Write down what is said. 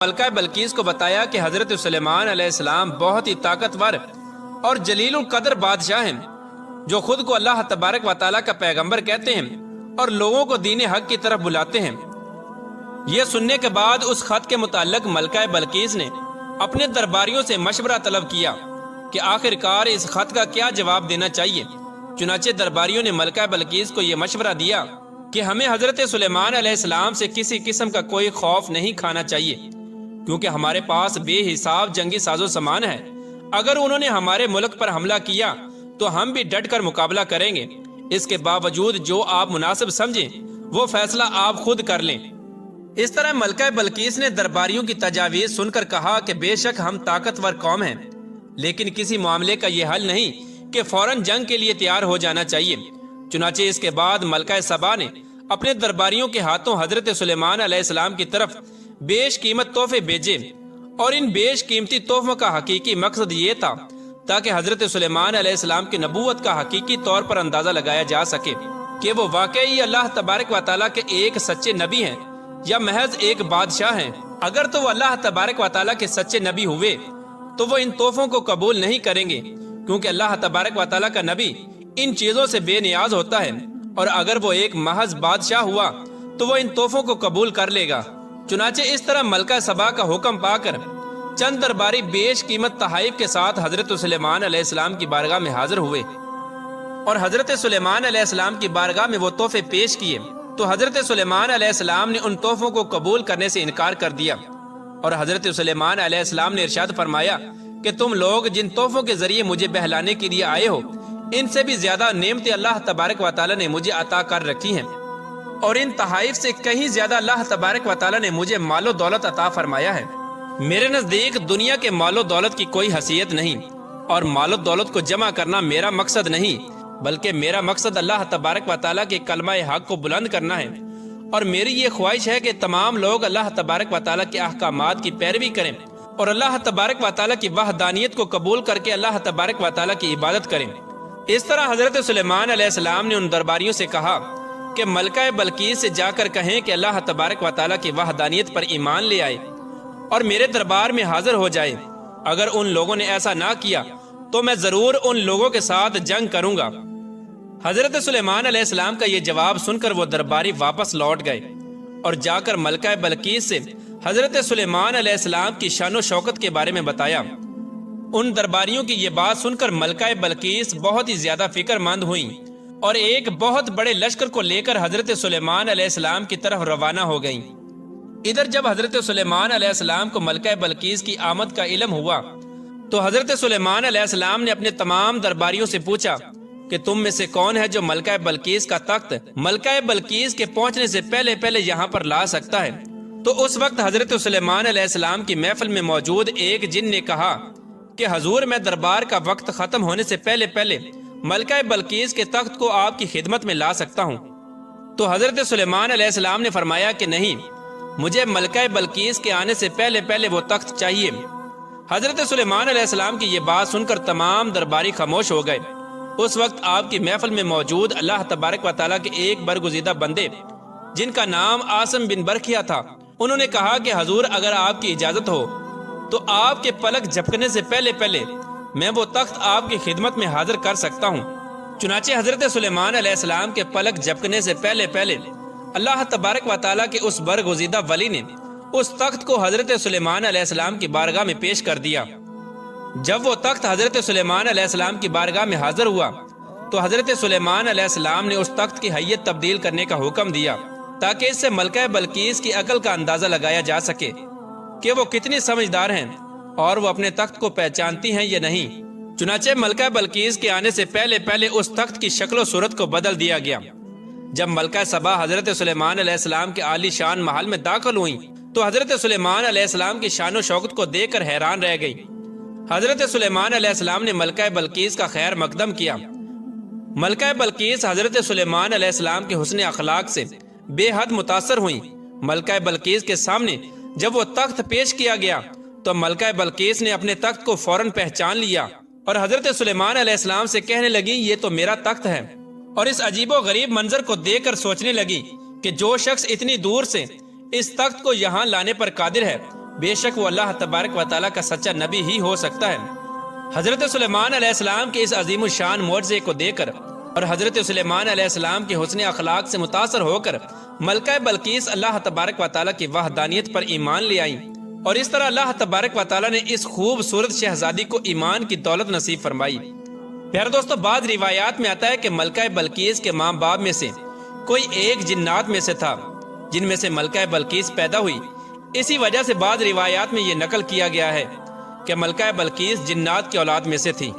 ملکہ بلقیس کو بتایا کہ حضرت سلیمان علیہ السلام بہت ہی طاقتور اور جلیل القدر بادشاہ ہیں، جو خود کو اللہ تبارک و تعالیٰ کا پیغمبر کہتے ہیں اور لوگوں کو دین حق کی طرف بلاتے ہیں۔ یہ سننے کے بعد اس خط کے متعلق ملکہ بلقیس نے اپنے درباریوں سے مشورہ طلب کیا کہ آخرکار اس خط کا کیا جواب دینا چاہیے۔ چنانچہ درباریوں نے ملکہ بلقیس کو یہ مشورہ دیا کہ ہمیں حضرت سلیمان علیہ السلام سے کسی قسم کا کوئی خوف نہیں کھانا چاہیے، کیونکہ ہمارے پاس بے حساب جنگی ساز و سامان ہے۔ اگر انہوں نے ہمارے ملک پر حملہ کیا تو ہم بھی ڈٹ کر مقابلہ کریں گے۔ اس کے باوجود جو آپ مناسب سمجھیں وہ فیصلہ آپ خود کر لیں۔ اس طرح ملکہ بلقیس نے درباریوں کی تجاویز سن کر کہا کہ بے شک ہم طاقتور قوم ہیں، لیکن کسی معاملے کا یہ حل نہیں کہ فوراً جنگ کے لیے تیار ہو جانا چاہیے۔ چنانچہ اس کے بعد ملکہ سبا نے اپنے درباریوں کے ہاتھوں حضرت سلیمان علیہ السلام کی طرف بیش قیمت تحفے بھیجے، اور ان بیش قیمتی تحفوں کا حقیقی مقصد یہ تھا تاکہ حضرت سلیمان علیہ السلام کی نبوت کا حقیقی طور پر اندازہ لگایا جا سکے کہ وہ واقعی اللہ تبارک و تعالیٰ کے ایک سچے نبی ہیں یا محض ایک بادشاہ ہیں۔ اگر تو وہ اللہ تبارک و تعالیٰ کے سچے نبی ہوئے تو وہ ان تحفوں کو قبول نہیں کریں گے، کیونکہ اللہ تبارک و تعالیٰ کا نبی ان چیزوں سے بے نیاز ہوتا ہے، اور اگر وہ ایک محض بادشاہ ہوا تو وہ ان تحفوں کو قبول کر لے گا۔ چنانچہ اس طرح ملکہ سبا کا حکم پا کر چند درباری بیش قیمت تحائف کے ساتھ حضرت سلیمان علیہ السلام کی بارگاہ میں حاضر ہوئے، اور حضرت سلیمان علیہ السلام کی بارگاہ میں وہ تحفے پیش کیے تو حضرت سلیمان علیہ السلام نے ان تحفوں کو قبول کرنے سے انکار کر دیا، اور حضرت سلیمان علیہ السلام نے ارشاد فرمایا کہ تم لوگ جن تحفوں کے ذریعے مجھے بہلانے کے لیے آئے ہو، ان سے بھی زیادہ نعمتیں اللہ تبارک و تعالیٰ نے مجھے عطا کر رکھی ہیں، اور ان تحائف سے کہیں زیادہ اللہ تبارک و تعالیٰ نے مجھے مال و دولت عطا فرمایا ہے۔ میرے نزدیک دنیا کے مال و دولت کی کوئی حیثیت نہیں، اور مال و دولت کو جمع کرنا میرا مقصد نہیں، بلکہ میرا مقصد اللہ تبارک و تعالیٰ کے کلمہ حق کو بلند کرنا ہے، اور میری یہ خواہش ہے کہ تمام لوگ اللہ تبارک و تعالیٰ کے احکامات کی پیروی کریں اور اللہ تبارک و تعالیٰ کی وحدانیت کو قبول کر کے اللہ تبارک و تعالیٰ کی عبادت کریں۔ اس طرح حضرت سلیمان علیہ السلام نے ان درباریوں سے کہا کہ ملکہ بلقیس سے جا کر کہیں کہ اللہ تبارک و تعالیٰ کی وحدانیت پر ایمان لے آئے اور میرے دربار میں حاضر ہو جائے۔ اگر ان لوگوں نے ایسا نہ کیا تو میں ضرور ان لوگوں کے ساتھ جنگ کروں گا۔ حضرت سلیمان علیہ السلام کا یہ جواب سن کر وہ درباری واپس لوٹ گئے اور جا کر ملکہ بلقیس سے حضرت سلیمان علیہ السلام کی شان و شوکت کے بارے میں بتایا۔ ان درباریوں کی یہ بات سن کر ملکہ بلقیس بہت ہی زیادہ فکر مند ہوئیں اور ایک بہت بڑے لشکر کو لے کر حضرت سلیمان علیہ السلام کی طرف روانہ ہو گئیں۔ ادھر جب حضرت سلیمان علیہ السلام کو ملکہ بلقیس کی آمد کا علم ہوا تو حضرت سلیمان علیہ السلام نے اپنے تمام درباریوں سے پوچھا کہ تم میں سے کون ہے جو ملکہ بلقیس کا تخت ملکہ بلقیس کے پہنچنے سے پہلے پہلے یہاں پر لا سکتا ہے؟ تو اس وقت حضرت سلیمان علیہ السلام کی محفل میں موجود ایک جن نے کہا کہ حضور، میں دربار کا وقت ختم ہونے سے پہلے پہلے ملکہ بلقیس کے تخت کو آپ کی خدمت میں لا سکتا ہوں۔ تو حضرت سلیمان علیہ السلام نے فرمایا کہ نہیں، مجھے ملکہ بلقیس کے آنے سے پہلے پہلے وہ تخت چاہیے۔ حضرت سلیمان علیہ السلام کی یہ بات سن کر تمام درباری خاموش ہو گئے۔ اس وقت آپ کی محفل میں موجود اللہ تبارک و تعالیٰ کے ایک برگزیدہ بندے جن کا نام عاصم بن برکھیا تھا، انہوں نے کہا کہ حضور، اگر آپ کی اجازت ہو تو آپ کے پلک جھپکنے سے پہلے پہلے میں وہ تخت آپ کی خدمت میں حاضر کر سکتا ہوں۔ چنانچہ حضرت سلیمان علیہ السلام کے پلک جھپکنے سے پہلے پہلے اللہ تبارک و تعالیٰ کے اس برگزیدہ ولی نے اس تخت کو حضرت سلیمان علیہ السلام کی بارگاہ میں پیش کر دیا۔ جب وہ تخت حضرت سلیمان علیہ السلام کی بارگاہ میں حاضر ہوا تو حضرت سلیمان علیہ السلام نے اس تخت کی حیت تبدیل کرنے کا حکم دیا تاکہ اس سے ملکہ بلقیس کی عقل کا اندازہ لگایا جا سکے کہ وہ کتنی سمجھدار ہیں اور وہ اپنے تخت کو پہچانتی ہیں یا نہیں۔ چنانچہ ملکہ بلقیس کے آنے سے پہلے پہلے اس تخت کی شکل و صورت کو بدل دیا گیا۔ جب ملکہ سبا حضرت سلیمان علیہ السلام کے عالی شان محل میں داخل ہوئیں تو حضرت سلیمان علیہ السلام کی شان و شوکت کو دیکھ کر حیران رہ گئی۔ حضرت سلیمان علیہ السلام نے ملکہ بلقیس کا خیر مقدم کیا۔ ملکہ بلقیس حضرت سلیمان علیہ السلام کے حسن اخلاق سے بے حد متاثر ہوئیں۔ ملکہ بلقیس کے سامنے جب وہ تخت پیش کیا گیا تو ملکہ بلقیس نے اپنے تخت کو فوراً پہچان لیا اور حضرت سلیمان علیہ السلام سے کہنے لگی، یہ تو میرا تخت ہے، اور اس عجیب و غریب منظر کو دیکھ کر سوچنے لگی کہ جو شخص اتنی دور سے اس تخت کو یہاں لانے پر قادر ہے بے شک وہ اللہ تبارک و تعالیٰ کا سچا نبی ہی ہو سکتا ہے۔ حضرت سلیمان علیہ السلام کے اس عظیم الشان معجزے کو دیکھ کر اور حضرت سلیمان علیہ السلام کے حسن اخلاق سے متاثر ہو کر ملکہ بلقیس اللہ تبارک و تعالیٰ کی وحدانیت پر ایمان لے آئیں، اور اس طرح اللہ تبارک و تعالیٰ نے اس خوبصورت شہزادی کو ایمان کی دولت نصیب فرمائی۔ پیارے دوستو، بعض روایات میں آتا ہے کہ ملکہ بلقیس کے ماں باپ میں سے کوئی ایک جنات میں سے تھا جن میں سے ملکہ بلقیس پیدا ہوئی۔ اسی وجہ سے بعض روایات میں یہ نقل کیا گیا ہے کہ ملکہ بلقیس جنات کی اولاد میں سے تھی۔